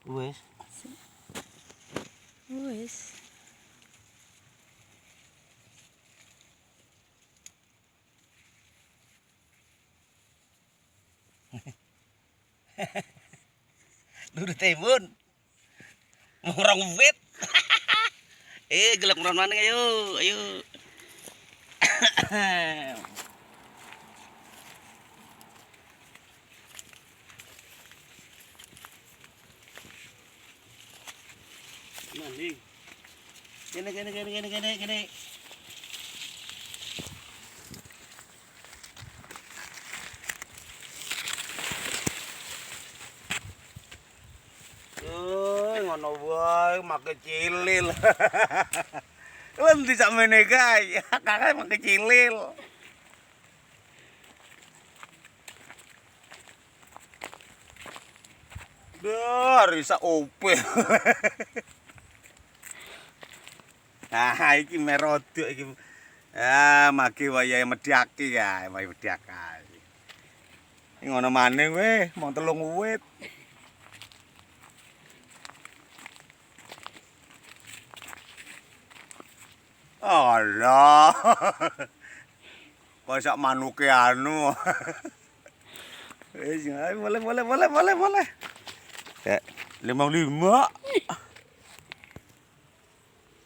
Wes. Wis. Lurus timun. Ngorong wit. Gelap ngorong maning ayo, ayo. Maning. Gini. Ngono wae make cilil. Endi sakmene kae? Kakak make cilil. Dari sak ope. Ah iki merodok iki. Ah magi wayahe medhaki kae, wayahe medhak kae. Ngono maning we, mong 3 wit. Allah. Kok sak manuke anu. Wis, boleh. Ya, 55.